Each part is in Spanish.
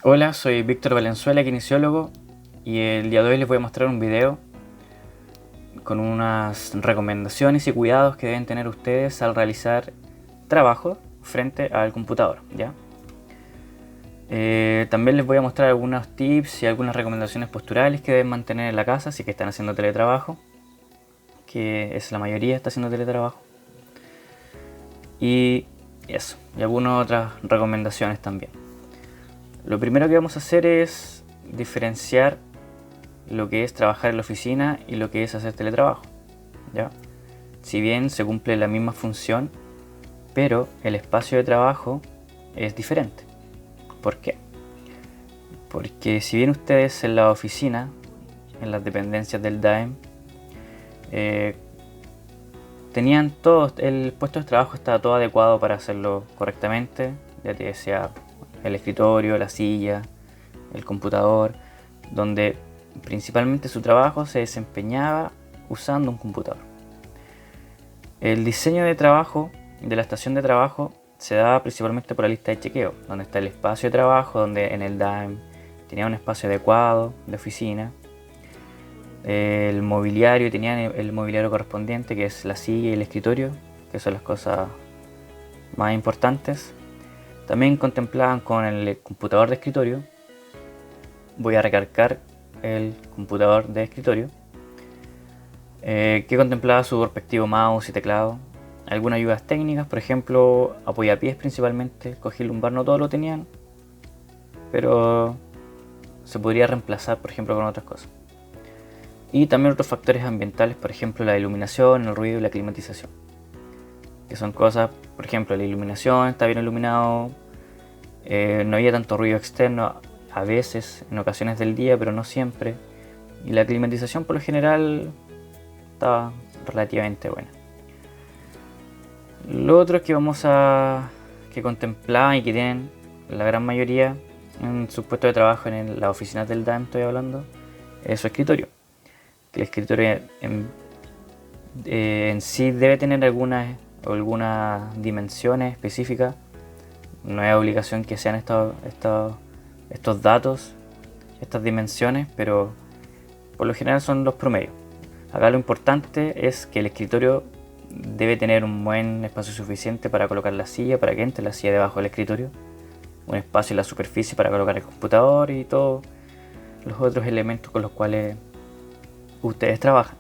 Hola, soy Víctor Valenzuela, kinesiólogo, y el día de hoy les voy a mostrar un video con unas recomendaciones y cuidados que deben tener ustedes al realizar trabajo frente al computador, ¿ya? También les voy a mostrar algunos tips y algunas recomendaciones posturales que deben mantener en la casa si que están haciendo teletrabajo, que es la mayoría está haciendo teletrabajo. Y eso, y algunas otras recomendaciones también. Lo primero que vamos a hacer es diferenciar lo que es trabajar en la oficina y lo que es hacer teletrabajo, ¿ya? Si bien se cumple la misma función, pero el espacio de trabajo es diferente. ¿Por qué? Porque si bien ustedes en la oficina, en las dependencias del DAEM, tenían todo, el puesto de trabajo estaba todo adecuado para hacerlo correctamente, ya que sea el escritorio, la silla, el computador, donde principalmente su trabajo se desempeñaba usando un computador. El diseño de trabajo de la estación de trabajo se daba principalmente por la lista de chequeo, donde está el espacio de trabajo, donde en el DAEM tenía un espacio adecuado de oficina. El mobiliario, tenían el mobiliario correspondiente, que es la silla y el escritorio, que son las cosas más importantes. También contemplaban con el computador de escritorio. Voy a recalcar el computador de escritorio, que contemplaba su respectivo mouse y teclado. Algunas ayudas técnicas, por ejemplo, apoyapiés principalmente, cojín lumbar no todos lo tenían, pero se podría reemplazar, por ejemplo, con otras cosas. Y también otros factores ambientales, por ejemplo, la iluminación, el ruido y la climatización, que son cosas, por ejemplo, la iluminación está bien iluminado, no había tanto ruido externo, a veces, en ocasiones del día, pero no siempre. Y la climatización por lo general estaba relativamente buena. Lo otro es que que contemplar y que tienen la gran mayoría en su puesto de trabajo en las oficinas del DAM, estoy hablando, es su escritorio. Que el escritorio en sí debe tener algunas dimensiones específicas. No es obligación que sean estos datos, estas dimensiones, pero por lo general son los promedios. Acá lo importante es que el escritorio debe tener un buen espacio suficiente para colocar la silla, para que entre la silla debajo del escritorio, un espacio en la superficie para colocar el computador y todos los otros elementos con los cuales ustedes trabajan.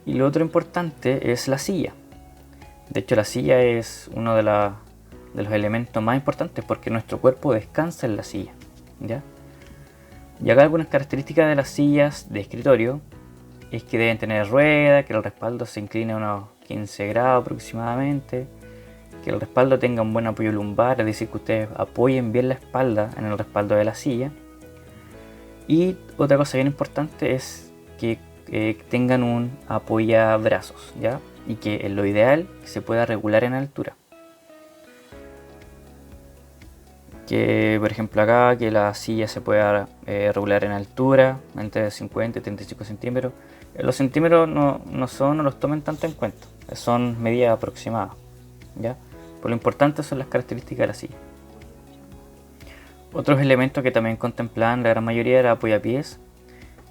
Y lo otro importante es la silla. De hecho, la silla es uno de los elementos más importantes porque nuestro cuerpo descansa en la silla, ¿ya? Y acá algunas características de las sillas de escritorio es que deben tener rueda, que el respaldo se incline a unos 15 grados aproximadamente, que el respaldo tenga un buen apoyo lumbar, es decir, que ustedes apoyen bien la espalda en el respaldo de la silla. Y otra cosa bien importante es que tengan un apoyabrazos, ¿ya? Y que en lo ideal se pueda regular en altura. Que por ejemplo acá que la silla se pueda regular en altura entre 50 y 35 centímetros. Los centímetros no los tomen tanto en cuenta, son medidas aproximadas, ¿ya? Por lo importante son las características de la silla. Otros elementos que también contemplaban la gran mayoría era apoyapiés,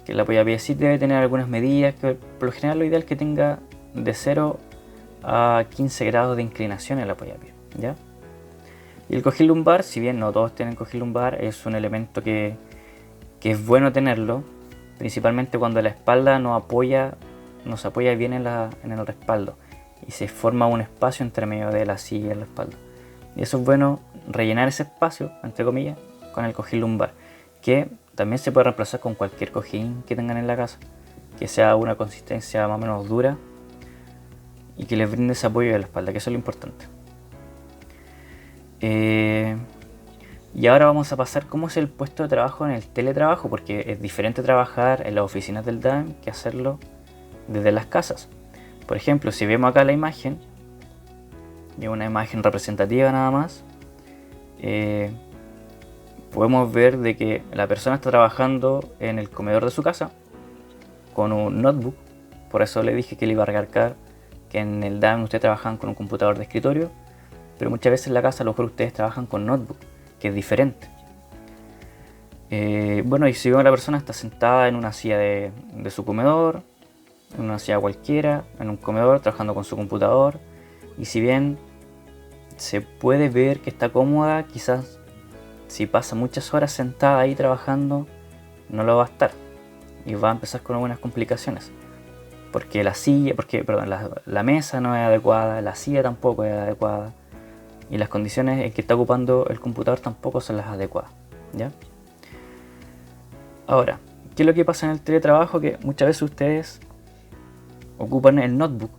que el apoyapiés sí debe tener algunas medidas, que por lo general lo ideal es que tenga de 0 a 15 grados de inclinación el apoyapiés, ¿ya? Y el cojín lumbar, si bien no todos tienen cojín lumbar, es un elemento que es bueno tenerlo, principalmente cuando la espalda no se apoya bien en el respaldo y se forma un espacio entre medio de la silla y el respaldo. Y eso es bueno rellenar ese espacio, entre comillas, con el cojín lumbar, que también se puede reemplazar con cualquier cojín que tengan en la casa, que sea una consistencia más o menos dura y que les brinde ese apoyo de la espalda, que eso es lo importante. Y ahora vamos a pasar cómo es el puesto de trabajo en el teletrabajo, porque es diferente trabajar en las oficinas del DAM que hacerlo desde las casas. Por ejemplo, si vemos acá la imagen, y una imagen representativa nada más, podemos ver de que la persona está trabajando en el comedor de su casa con un notebook. Por eso le dije que le iba a recalcar que en el DAM ustedes trabajan con un computador de escritorio, pero muchas veces en la casa a lo mejor ustedes trabajan con notebook, que es diferente. Bueno, y si vemos a la persona está sentada en una silla de su comedor, en una silla cualquiera, en un comedor, trabajando con su computador, y si bien se puede ver que está cómoda, quizás si pasa muchas horas sentada ahí trabajando, no lo va a estar y va a empezar con algunas complicaciones. Porque perdón, la mesa no es adecuada, la silla tampoco es adecuada y las condiciones en que está ocupando el computador tampoco son las adecuadas, ¿ya? Ahora, ¿qué es lo que pasa en el teletrabajo? Que muchas veces ustedes ocupan el notebook,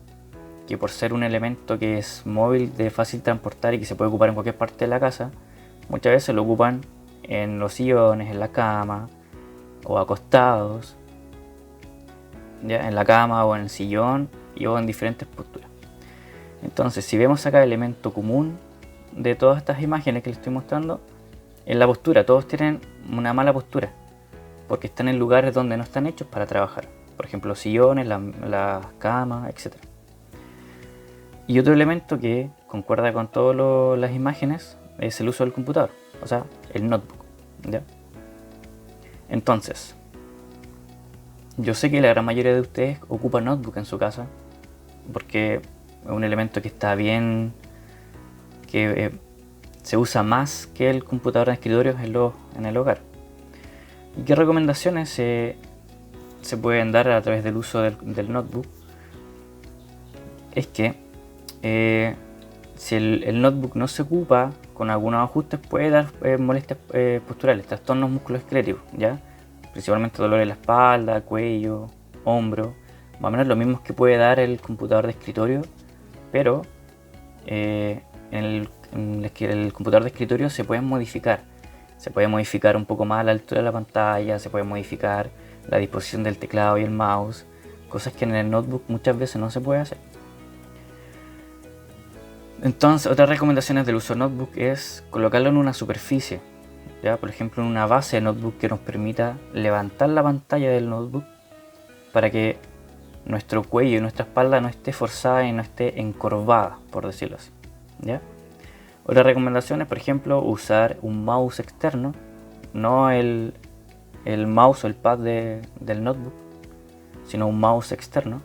que por ser un elemento que es móvil, de fácil transportar y que se puede ocupar en cualquier parte de la casa, muchas veces lo ocupan en los sillones, en la cama o acostados, ¿ya? En la cama o en el sillón o en diferentes posturas. Entonces, si vemos acá el elemento común de todas estas imágenes que les estoy mostrando, en la postura, todos tienen una mala postura porque están en lugares donde no están hechos para trabajar. Por ejemplo, los sillones, las camas, etc. Y otro elemento que concuerda con todas las imágenes es el uso del computador, o sea, el notebook, ¿ya? Entonces, yo sé que la gran mayoría de ustedes ocupa notebook en su casa porque es un elemento que está bien, que se usa más que el computador de escritorio en el hogar. ¿Y qué recomendaciones se pueden dar a través del uso del notebook? Es que si el notebook no se ocupa con algunos ajustes, puede dar molestias posturales, trastornos musculoesqueléticos, ¿ya? Principalmente dolor en la espalda, cuello, hombro, más o menos lo mismo que puede dar el computador de escritorio, pero en el computador de escritorio se puede modificar un poco más la altura de la pantalla, se puede modificar la disposición del teclado y el mouse, cosas que en el notebook muchas veces no se puede hacer. Entonces, otras recomendaciones del uso de notebook es colocarlo en una superficie, ¿ya? Por ejemplo, en una base de notebook que nos permita levantar la pantalla del notebook para que nuestro cuello y nuestra espalda no esté forzada y no esté encorvada, por decirlo así, ¿ya? Otra recomendación es, por ejemplo, usar un mouse externo, no el mouse o el pad del notebook, sino un mouse externo.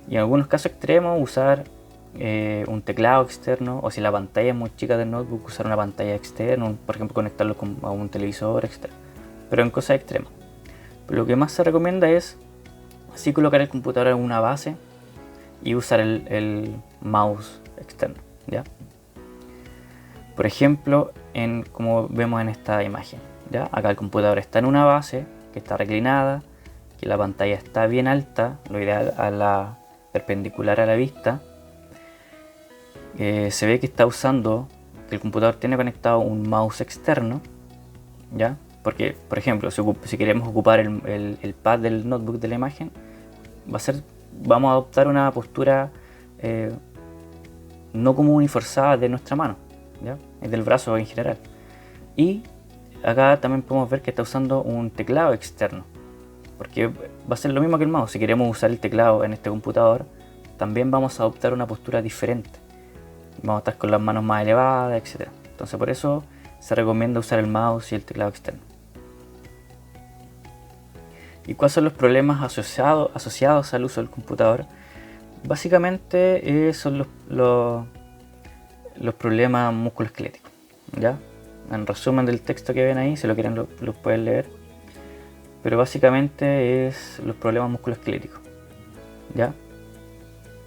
Y en algunos casos extremos usar un teclado externo, o si la pantalla es muy chica del notebook, usar una pantalla externa, por ejemplo conectarlo a un televisor externo, pero en cosas extremas. Pero lo que más se recomienda es así colocar el computador en una base y usar el mouse externo, ¿ya? Por ejemplo, como vemos en esta imagen, ¿ya? Acá el computador está en una base que está reclinada, que la pantalla está bien alta, lo ideal a la perpendicular a la vista. Se ve que el computador tiene conectado un mouse externo, ¿ya? Porque, por ejemplo, si queremos ocupar el pad del notebook de la imagen, vamos a adoptar una postura no común y forzada de nuestra mano, ¿ya? Del brazo en general. Y acá también podemos ver que está usando un teclado externo, porque va a ser lo mismo que el mouse. Si queremos usar el teclado en este computador, también vamos a adoptar una postura diferente. Vamos a estar con las manos más elevadas, etc. Entonces por eso se recomienda usar el mouse y el teclado externo. ¿Y cuáles son los problemas asociados al uso del computador? Básicamente son los problemas musculoesqueléticos, ¿ya? En resumen del texto que ven ahí, si lo quieren lo pueden leer. Pero básicamente es los problemas musculoesqueléticos, ¿ya?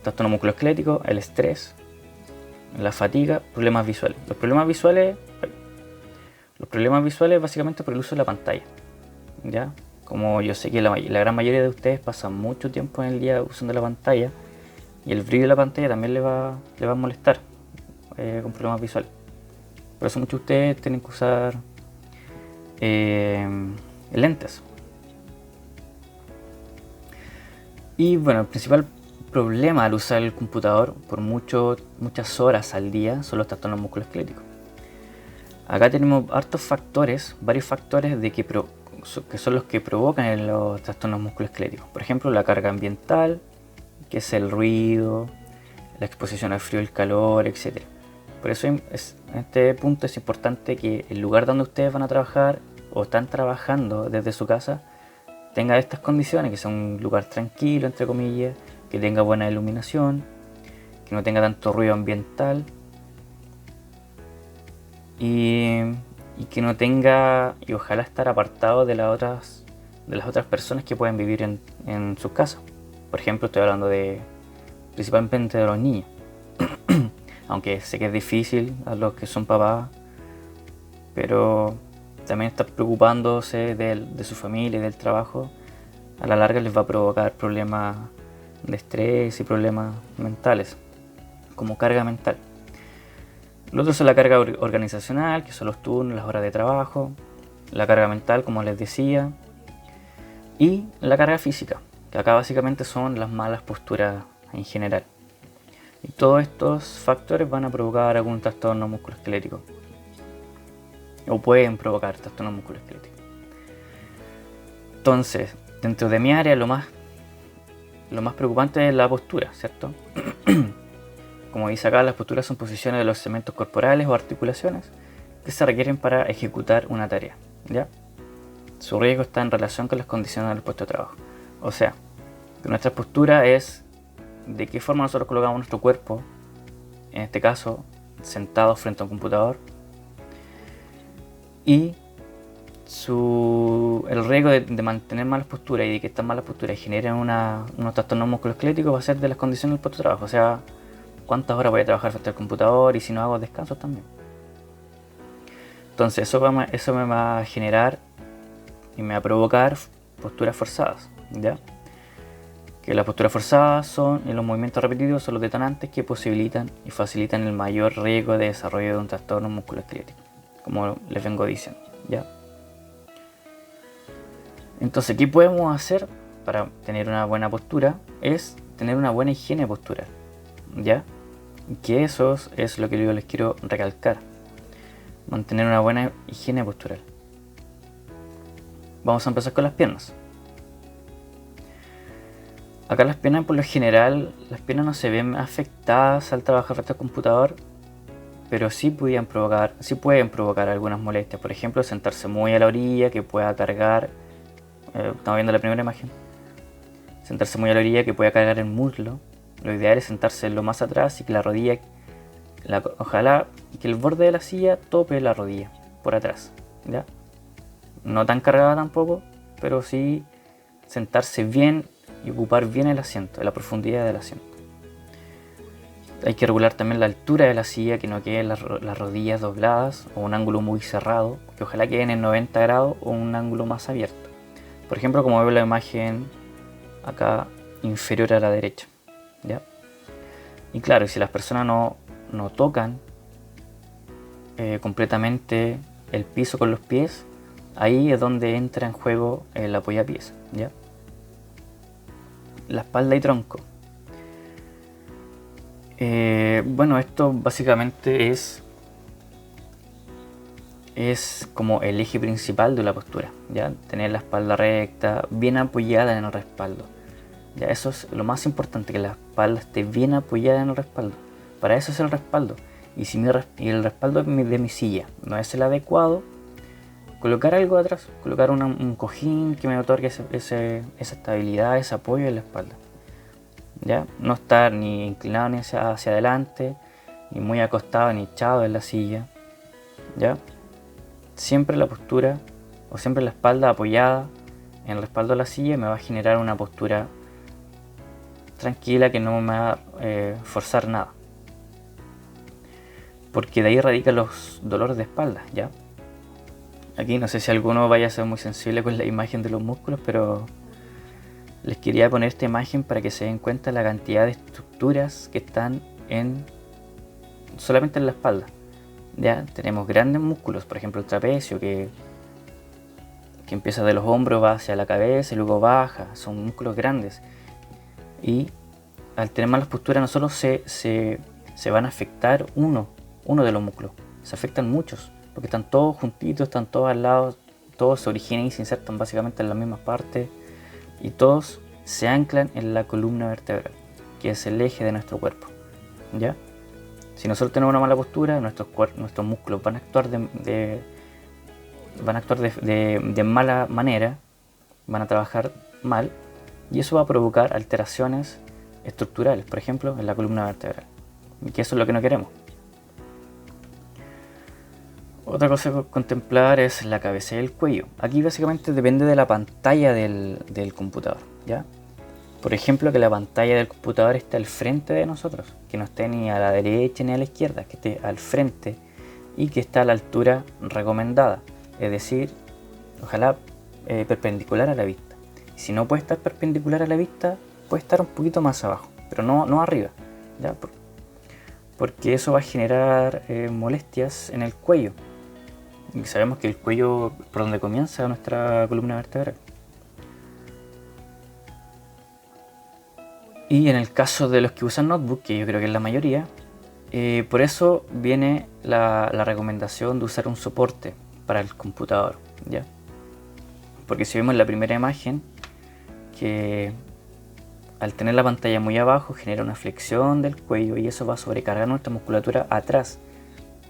Trastorno musculoesquelético, el estrés, la fatiga, problemas visuales. Los problemas visuales básicamente por el uso de la pantalla, ¿ya? Como yo sé que la gran mayoría de ustedes pasan mucho tiempo en el día usando la pantalla, y el brillo de la pantalla también le va a molestar con problemas visuales. Por eso muchos de ustedes tienen que usar lentes. Y bueno, el principal problema al usar el computador por muchas horas al día son los trastornos musculoesqueléticos. Acá tenemos varios factores que son los que provocan los trastornos musculoesqueléticos. Por ejemplo, la carga ambiental, que es el ruido, la exposición al frío y el calor, etc. Por eso en este punto es importante que el lugar donde ustedes van a trabajar o están trabajando desde su casa tenga estas condiciones, que sea un lugar tranquilo, entre comillas, que tenga buena iluminación, que no tenga tanto ruido ambiental y que no tenga, y ojalá estar apartado de las otras personas que pueden vivir en sus casas. Por ejemplo, estoy hablando principalmente de los niños. Aunque sé que es difícil a los que son papás, pero también estar preocupándose de su familia y del trabajo, a la larga les va a provocar problemas de estrés y problemas mentales, como carga mental. Lo otro es la carga organizacional, que son los turnos, las horas de trabajo, la carga mental, como les decía, y la carga física, que acá básicamente son las malas posturas en general. Y todos estos factores van a provocar algún trastorno musculoesquelético, o pueden provocar trastorno musculoesquelético. Entonces, dentro de mi área lo más preocupante es la postura, ¿cierto? Como dice acá, las posturas son posiciones de los segmentos corporales o articulaciones que se requieren para ejecutar una tarea, ¿ya? Su riesgo está en relación con las condiciones del puesto de trabajo. O sea, que nuestra postura es de qué forma nosotros colocamos nuestro cuerpo, en este caso, sentado frente a un computador, y el riesgo de mantener malas posturas y de que estas malas posturas generen unos trastornos musculoesqueléticos va a ser de las condiciones del puesto de trabajo. O sea, cuántas horas voy a trabajar frente al computador y si no hago descansos también. Entonces eso me va a generar y me va a provocar posturas forzadas, ¿ya? Que las posturas forzadas son, y los movimientos repetitivos son los detonantes que posibilitan y facilitan el mayor riesgo de desarrollo de un trastorno musculoesquelético, como les vengo diciendo, ¿ya? Entonces, ¿qué podemos hacer para tener una buena postura? Es tener una buena higiene postural, ¿ya? Que eso es lo que yo les quiero recalcar. Mantener una buena higiene postural. Vamos a empezar con las piernas. Acá las piernas, por lo general, las piernas no se ven afectadas al trabajar frente al computador, pero sí pueden provocar algunas molestias. Por ejemplo, sentarse muy a la orilla, que pueda cargar, estamos viendo la primera imagen, sentarse muy a la orilla, que pueda cargar el muslo. Lo ideal es sentarse lo más atrás y que la rodilla, ojalá que el borde de la silla tope la rodilla por atrás, ¿ya? No tan cargada tampoco, pero sí sentarse bien y ocupar bien el asiento, la profundidad del asiento. Hay que regular también la altura de la silla, que no queden las rodillas dobladas o un ángulo muy cerrado, que ojalá queden en 90 grados o un ángulo más abierto. Por ejemplo, como veo la imagen acá inferior a la derecha, ¿ya? Y claro, si las personas no tocan completamente el piso con los pies, ahí es donde entra en juego el apoyapiés, ¿ya? La espalda y tronco. Bueno, esto básicamente es como el eje principal de la postura, ¿ya? Tener la espalda recta, bien apoyada en el respaldo. Ya, eso es lo más importante, que la espalda esté bien apoyada en el respaldo. Para eso es el respaldo. Y si el respaldo de mi silla no es el adecuado, colocar algo atrás, colocar un cojín que me otorgue esa estabilidad, ese apoyo en la espalda, ¿ya? No estar ni inclinado ni hacia adelante, ni muy acostado ni echado en la silla, ¿ya? Siempre la postura o siempre la espalda apoyada en el respaldo de la silla me va a generar una postura tranquila, que no me va a forzar nada, porque de ahí radican los dolores de espalda, ¿ya? Aquí no sé si alguno vaya a ser muy sensible con la imagen de los músculos, pero les quería poner esta imagen para que se den cuenta la cantidad de estructuras que están solamente en la espalda. Ya tenemos grandes músculos, por ejemplo el trapecio, que empieza de los hombros, va hacia la cabeza y luego baja. Son músculos grandes. Y al tener malas posturas no solo se van a afectar uno de los músculos, se afectan muchos, porque están todos juntitos, están todos al lado, todos se originan y se insertan básicamente en las mismas partes, y todos se anclan en la columna vertebral, que es el eje de nuestro cuerpo, ¿ya? Si nosotros tenemos una mala postura, nuestros músculos van a actuar van a actuar de mala manera, van a trabajar mal, y eso va a provocar alteraciones estructurales, por ejemplo, en la columna vertebral, que eso es lo que no queremos. Otra cosa a contemplar es la cabeza y el cuello. Aquí básicamente depende de la pantalla del computador, ¿ya? Por ejemplo, que la pantalla del computador esté al frente de nosotros, que no esté ni a la derecha ni a la izquierda, que esté al frente y que esté a la altura recomendada, es decir, ojalá perpendicular a la vista. Y si no puede estar perpendicular a la vista, puede estar un poquito más abajo, pero no arriba, ¿ya? Porque eso va a generar molestias en el cuello. Y sabemos que el cuello por donde comienza nuestra columna vertebral. Y en el caso de los que usan notebook, que yo creo que es la mayoría, por eso viene la recomendación de usar un soporte para el computador, ¿ya? Porque si vemos en la primera imagen, que al tener la pantalla muy abajo genera una flexión del cuello y eso va a sobrecargar nuestra musculatura atrás,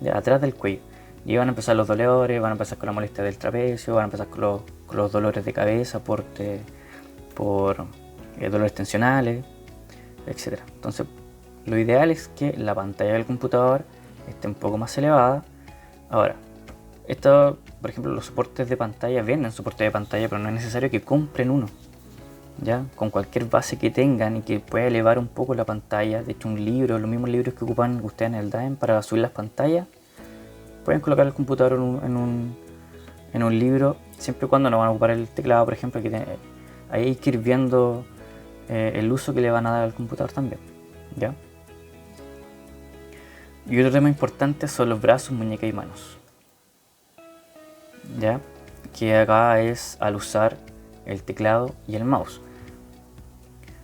¿ya? Atrás del cuello. Y van a empezar los dolores, van a empezar con la molestia del trapecio, van a empezar con los dolores de cabeza por dolores tensionales, etc. Entonces, lo ideal es que la pantalla del computador esté un poco más elevada. Ahora, esto, por ejemplo, los soportes de pantalla venden soportes de pantalla, pero no es necesario que compren uno, ¿ya? Con cualquier base que tengan y que pueda elevar un poco la pantalla. De hecho, un libro, los mismos libros que ocupan ustedes en el DAEM para subir las pantallas, pueden colocar el computador en un libro, siempre y cuando no van a ocupar el teclado, por ejemplo, ahí hay que ir viendo el uso que le van a dar al computador también, ¿ya? Y otro tema importante son los brazos, muñecas y manos, ¿ya? Que acá es al usar el teclado y el mouse.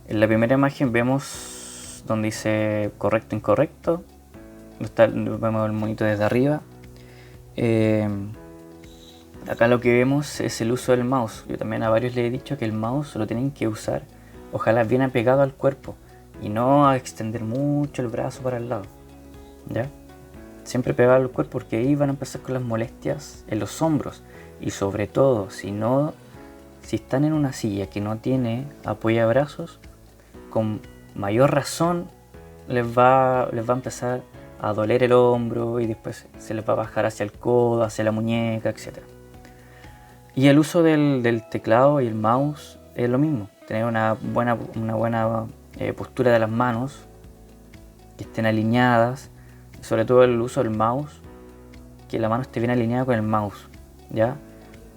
En la primera imagen vemos donde dice correcto, incorrecto. Vemos el monito desde arriba. Acá lo que vemos es el uso del mouse. Yo también a varios les he dicho que el mouse lo tienen que usar, ojalá bien apegado al cuerpo y no a extender mucho el brazo para el lado, ¿ya? Siempre pegado al cuerpo, porque ahí van a empezar con las molestias en los hombros. Y sobre todo, si están en una silla que no tiene apoyabrazos, con mayor razón les va a empezar a doler el hombro y después se les va a bajar hacia el codo, hacia la muñeca, etc. Y el uso del teclado y el mouse es lo mismo, tener una buena postura de las manos, que estén alineadas, sobre todo el uso del mouse, que la mano esté bien alineada con el mouse, ¿ya?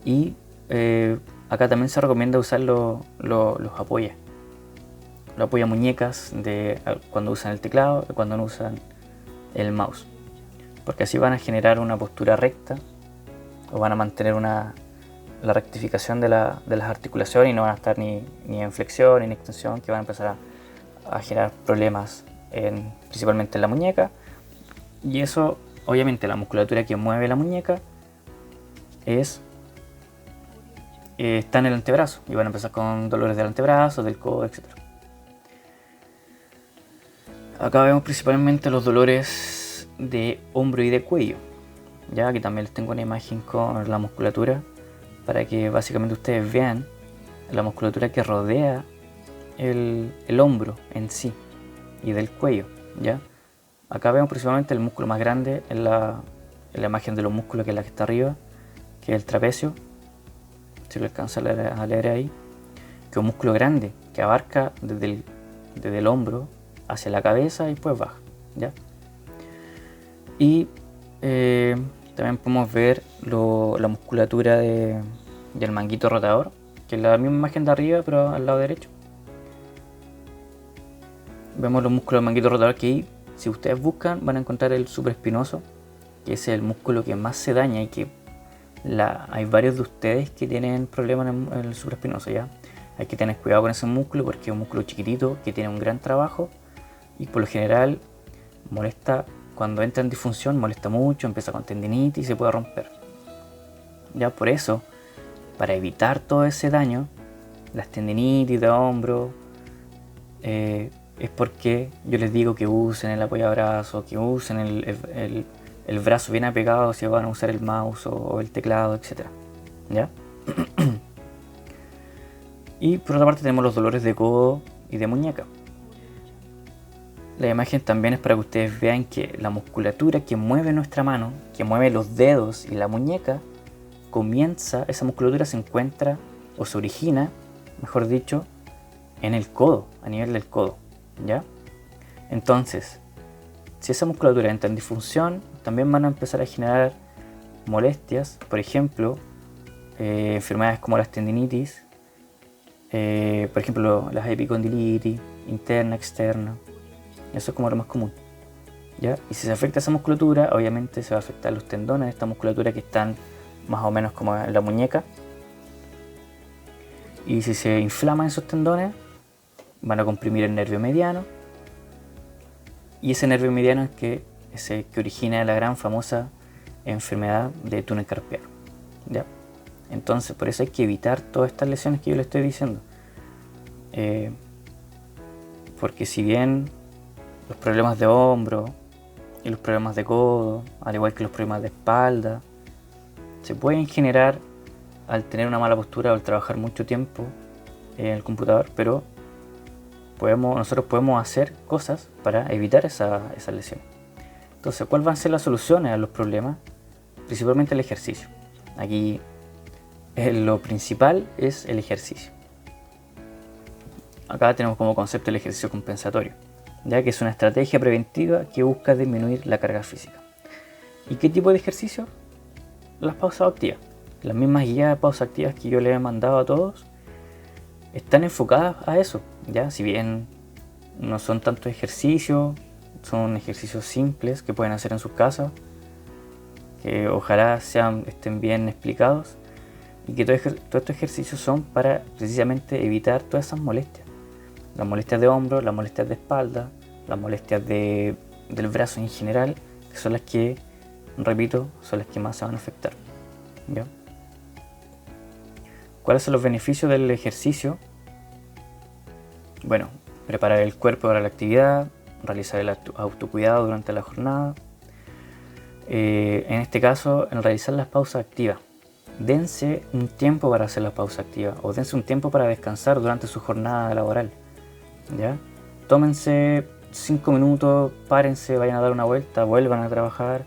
Y acá también se recomienda usar los apoyamuñecas cuando usan el teclado y cuando no usan el mouse, porque así van a generar una postura recta o van a mantener la rectificación de las articulaciones y no van a estar ni en flexión ni en extensión, que van a empezar a generar problemas principalmente en la muñeca. Y eso, obviamente, la musculatura que mueve la muñeca está en el antebrazo y van a empezar con dolores del antebrazo, del codo, etc. Acá vemos principalmente los dolores de hombro y de cuello, ya que también les tengo una imagen con la musculatura para que básicamente ustedes vean la musculatura que rodea el hombro en sí y del cuello, ¿ya? Acá vemos principalmente el músculo más grande en la imagen de los músculos, que es la que está arriba, que es el trapecio, si lo alcanza a leer ahí, que es un músculo grande que abarca desde el hombro hacia la cabeza y después baja, ¿ya? Y también podemos ver la musculatura del manguito rotador, que es la misma imagen de arriba pero al lado derecho. Vemos los músculos del manguito rotador, que ahí, si ustedes buscan, van a encontrar el supraespinoso, que es el músculo que más se daña y que hay varios de ustedes que tienen problemas en el supraespinoso, ¿ya? Hay que tener cuidado con ese músculo porque es un músculo chiquitito que tiene un gran trabajo y por lo general molesta. Cuando entra en disfunción molesta mucho, empieza con tendinitis y se puede romper. Ya por eso, para evitar todo ese daño, las tendinitis de hombro, es porque yo les digo que usen el apoyabrazo, que usen el brazo bien apegado si van a usar el mouse o el teclado, etc. ¿Ya? Y por otra parte tenemos los dolores de codo y de muñeca. La imagen también es para que ustedes vean que la musculatura que mueve nuestra mano, que mueve los dedos y la muñeca, esa musculatura se encuentra o se origina, mejor dicho, en el codo, a nivel del codo, ¿ya? Entonces, si esa musculatura entra en disfunción, también van a empezar a generar molestias, por ejemplo, enfermedades como las tendinitis, por ejemplo, las epicondilitis, interna, externa. Eso es como lo más común, ¿ya? Y si se afecta esa musculatura, obviamente se va a afectar los tendones de esta musculatura que están más o menos como en la muñeca. Y si se inflaman esos tendones, van a comprimir el nervio mediano. Y ese nervio mediano es el que origina la gran famosa enfermedad de túnel carpiano, ¿ya? Entonces, por eso hay que evitar todas estas lesiones que yo les estoy diciendo. Porque si bien los problemas de hombro y los problemas de codo, al igual que los problemas de espalda, se pueden generar al tener una mala postura o al trabajar mucho tiempo en el computador, pero nosotros podemos hacer cosas para evitar esas lesiones. Entonces, ¿cuáles van a ser las soluciones a los problemas? Principalmente el ejercicio. Aquí lo principal es el ejercicio. Acá tenemos como concepto el ejercicio compensatorio, ya que es una estrategia preventiva que busca disminuir la carga física. ¿Y qué tipo de ejercicio? Las pausas activas. Las mismas guías de pausas activas que yo les he mandado a todos están enfocadas a eso, ¿ya? Si bien no son tantos ejercicios, son ejercicios simples que pueden hacer en sus casas, que ojalá estén bien explicados, y que todos estos ejercicios son para precisamente evitar todas esas molestias. Las molestias de hombro, las molestias de espalda, las molestias del brazo en general, que son las que, repito, son las que más se van a afectar, ¿ya? ¿Cuáles son los beneficios del ejercicio? Bueno, preparar el cuerpo para la actividad, realizar el autocuidado durante la jornada. En este caso, en realizar las pausas activas. Dense un tiempo para hacer las pausas activas o dense un tiempo para descansar durante su jornada laboral, ¿ya? Tómense 5 minutos, párense, vayan a dar una vuelta, vuelvan a trabajar.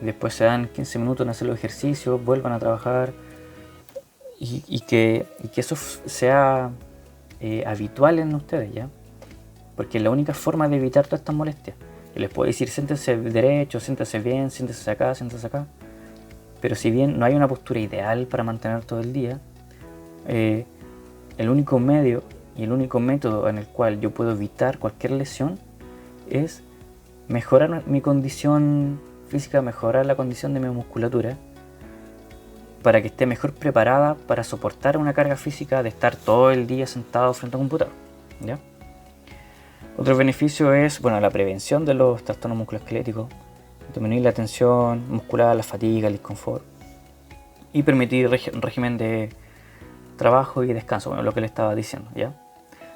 Después se dan 15 minutos en hacer los ejercicios, vuelvan a trabajar. Y que eso sea habitual en ustedes, ¿ya? Porque es la única forma de evitar todas estas molestias. Yo les puedo decir, siéntense derecho, siéntense bien, siéntense acá, siéntense acá. Pero si bien no hay una postura ideal para mantener todo el día, el único medio y el único método en el cual yo puedo evitar cualquier lesión es mejorar mi condición física, mejorar la condición de mi musculatura, para que esté mejor preparada para soportar una carga física de estar todo el día sentado frente a un computador, ¿ya? Otro beneficio es, bueno, la prevención de los trastornos musculoesqueléticos, disminuir la tensión muscular, la fatiga, el disconfort y permitir un régimen de trabajo y descanso, bueno, lo que le estaba diciendo, ¿ya?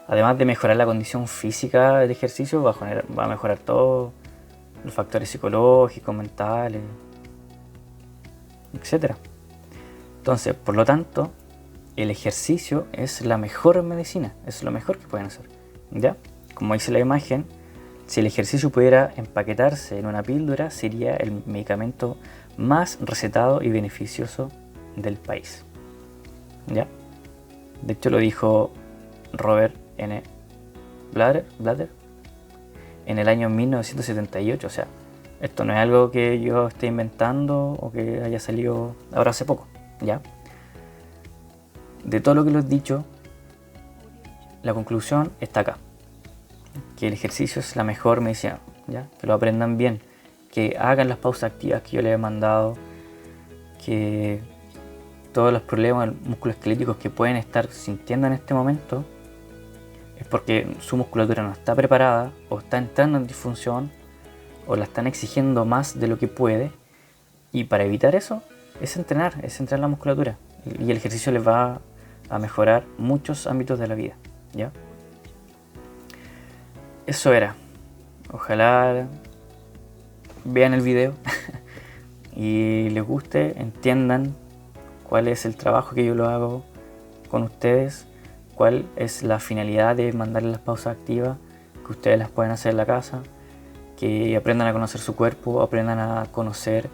Además de mejorar la condición física del ejercicio, va a mejorar todos los factores psicológicos, mentales, etc. Entonces, por lo tanto, el ejercicio es la mejor medicina, es lo mejor que pueden hacer, ¿ya? Como dice la imagen, si el ejercicio pudiera empaquetarse en una píldora, sería el medicamento más recetado y beneficioso del país, ¿ya? De hecho, lo dijo Robert N. Blatter en el año 1978, o sea, esto no es algo que yo esté inventando o que haya salido ahora hace poco, ¿ya? De todo lo que les he dicho, la conclusión está acá, que el ejercicio es la mejor medicina, ¿ya? Que lo aprendan bien, que hagan las pausas activas que yo les he mandado, que todos los problemas musculoesqueléticos que pueden estar sintiendo en este momento es porque su musculatura no está preparada o está entrando en disfunción o la están exigiendo más de lo que puede, y para evitar eso es entrenar la musculatura, y el ejercicio les va a mejorar muchos ámbitos de la vida, ¿ya? Eso era. Ojalá vean el video y les guste, entiendan cuál es el trabajo que yo lo hago con ustedes, cuál es la finalidad de mandarles las pausas activas, que ustedes las pueden hacer en la casa, que aprendan a conocer su cuerpo, aprendan a conocer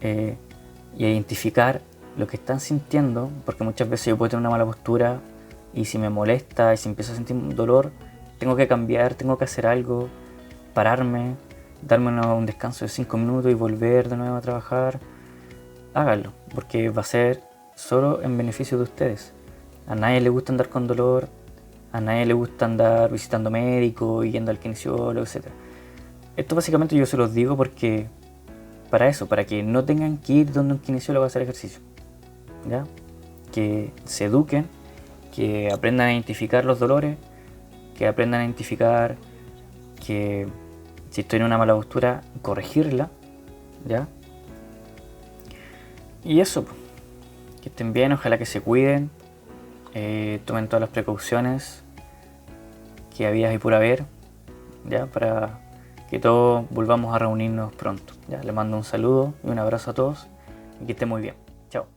y a identificar lo que están sintiendo, porque muchas veces yo puedo tener una mala postura y si me molesta y si empiezo a sentir un dolor, tengo que cambiar, tengo que hacer algo, pararme, darme un descanso de 5 minutos y volver de nuevo a trabajar. Háganlo, porque va a ser solo en beneficio de ustedes. A nadie le gusta andar con dolor, a nadie le gusta andar visitando médicos y yendo al kinesiólogo, etc. Esto básicamente yo se los digo porque para eso, para que no tengan que ir donde un kinesiólogo a hacer ejercicio, ¿ya? Que se eduquen, que aprendan a identificar los dolores, que aprendan a identificar que si estoy en una mala postura, corregirla, ¿ya? Y eso, que estén bien, ojalá que se cuiden, tomen todas las precauciones que había y por haber, ¿ya? Para que todos volvamos a reunirnos pronto, ¿ya? Les mando un saludo y un abrazo a todos y que estén muy bien. Chao.